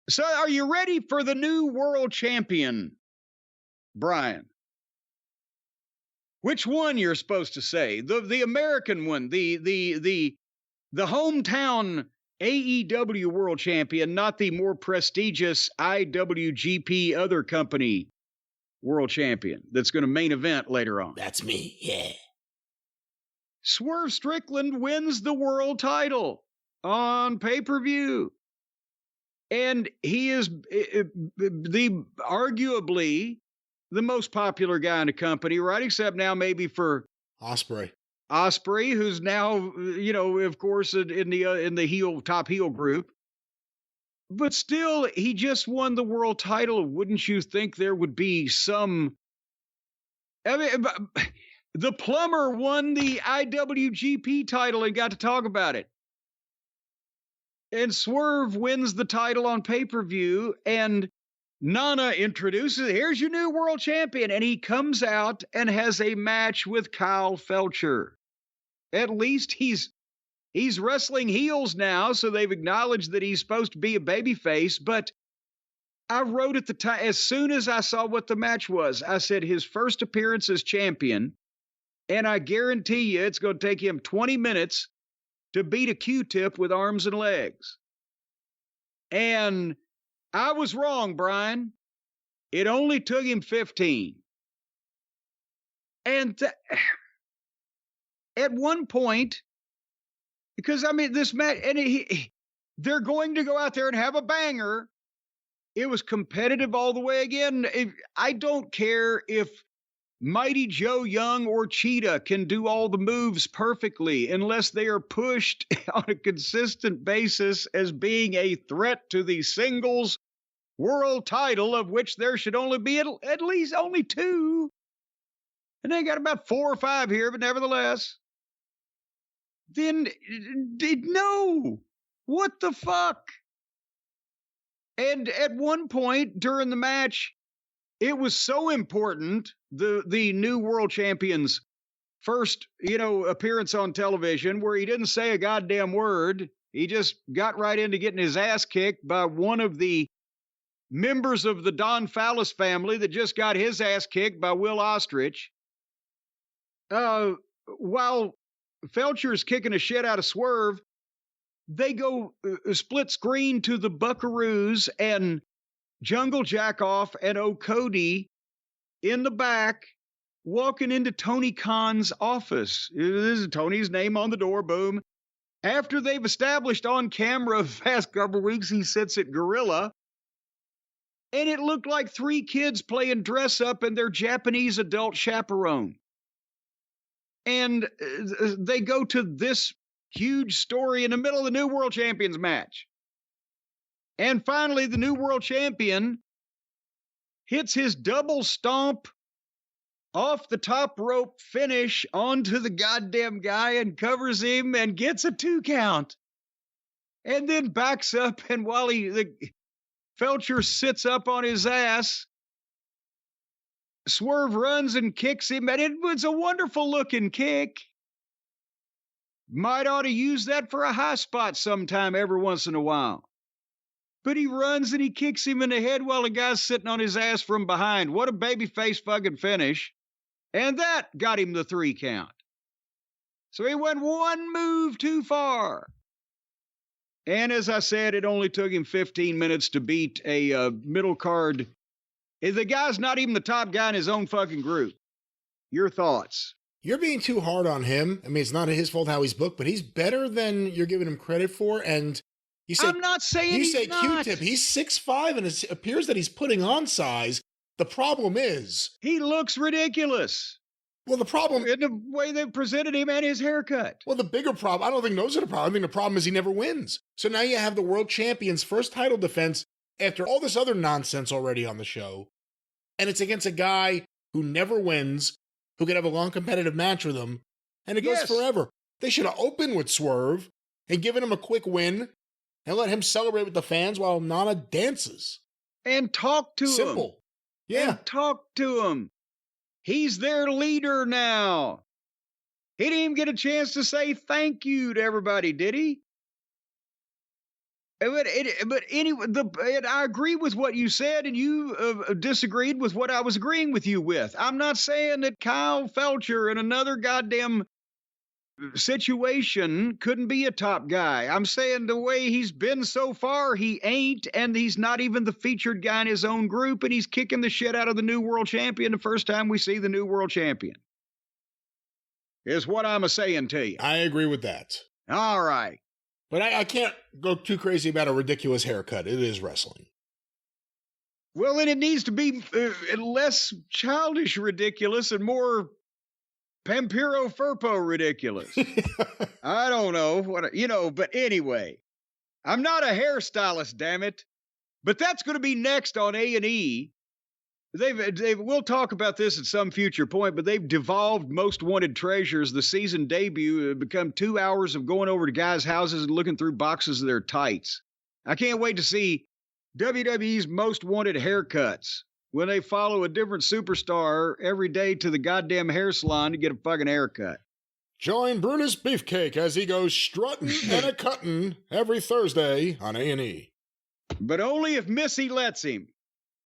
So are you ready for the new world champion, Brian? Which one you're supposed to say? The American one, the hometown AEW world champion, not the more prestigious IWGP other company world champion that's going to main event later on. That's me, yeah. Swerve Strickland wins the world title on pay-per-view. And he is arguably the most popular guy in the company, right? Except now maybe for Ospreay, who's now, of course, in the top heel group. But still, he just won the world title. Wouldn't you think there would be some? I mean, the plumber won the IWGP title and got to talk about it. And Swerve wins the title on pay-per-view, and Nana introduces, here's your new world champion, and he comes out and has a match with Kyle Fletcher. At least he's wrestling heels now, so they've acknowledged that he's supposed to be a babyface, but I wrote at the time, as soon as I saw what the match was, I said his first appearance as champion, and I guarantee you it's going to take him 20 minutes to beat a Q-tip with arms and legs. And I was wrong, Brian. It only took him 15. And at one point, because I mean, this match, and they're going to go out there and have a banger. It was competitive all the way again. I don't care if Mighty Joe Young or Cheetah can do all the moves perfectly unless they are pushed on a consistent basis as being a threat to the singles world title, of which there should only be at least only 2. And they got about 4 or 5 here, but nevertheless. Then, no. What the fuck? And at one point during the match, it was so important, the new world champion's first, appearance on television, where he didn't say a goddamn word. He just got right into getting his ass kicked by one of the members of the Don Fallis family that just got his ass kicked by Will Ostrich. While Felcher's kicking the shit out of Swerve, they go split screen to the Buckaroos and Jungle Jackoff and O'Cody in the back, walking into Tony Khan's office. This is Tony's name on the door, boom. After they've established on camera the past couple weeks, he sits at Gorilla. And it looked like 3 kids playing dress up and their Japanese adult chaperone. And they go to this huge story in the middle of the new world champions match. And finally, the new world champion hits his double stomp off the top rope finish onto the goddamn guy and covers him and gets a 2 count. And then backs up, and while Felcher sits up on his ass, Swerve runs and kicks him, and it was a wonderful looking kick. Might ought to use that for a high spot sometime every once in a while. But he runs and he kicks him in the head while the guy's sitting on his ass from behind. What a babyface fucking finish. And that got him the 3 count. So he went 1 move too far. And as I said, it only took him 15 minutes to beat a middle card. The guy's not even the top guy in his own fucking group. Your thoughts? You're being too hard on him. I mean, it's not his fault how he's booked, but he's better than you're giving him credit for. And you say, I'm not saying you he's say not. Q-tip. He's 6'5", and it appears that he's putting on size. The problem is he looks ridiculous. Well, the problem in the way they presented him and his haircut. Well, the bigger problem, I don't think those are the problem. I think the problem is he never wins. So now you have the world champion's first title defense after all this other nonsense already on the show. And it's against a guy who never wins, who could have a long competitive match with him. And it goes forever. They should have opened with Swerve and given him a quick win and let him celebrate with the fans while Nana dances. And talk to him. Simple. Yeah. And talk to him. He's their leader now. He didn't even get a chance to say thank you to everybody, did he? But anyway, I agree with what you said, and you disagreed with what I was agreeing with you with. I'm not saying that Kyle Fletcher in another goddamn situation couldn't be a top guy. I'm saying the way he's been so far, he ain't, and he's not even the featured guy in his own group, and he's kicking the shit out of the new world champion the first time we see the new world champion. Is what I'm saying to you. I agree with that. All right. But I can't go too crazy about a ridiculous haircut. It is wrestling. Well, and it needs to be less childish ridiculous and more Pampiro Furpo ridiculous. I don't know what, but anyway, I'm not a hairstylist, damn it. But that's going to be next on A&E. We'll talk about this at some future point, but they've devolved Most Wanted Treasures. The season debut become 2 hours of going over to guys' houses and looking through boxes of their tights. I can't wait to see WWE's Most Wanted haircuts when they follow a different superstar every day to the goddamn hair salon to get a fucking haircut. Join Brutus Beefcake as he goes strutting and a cutting every Thursday on A&E. But only if Missy lets him.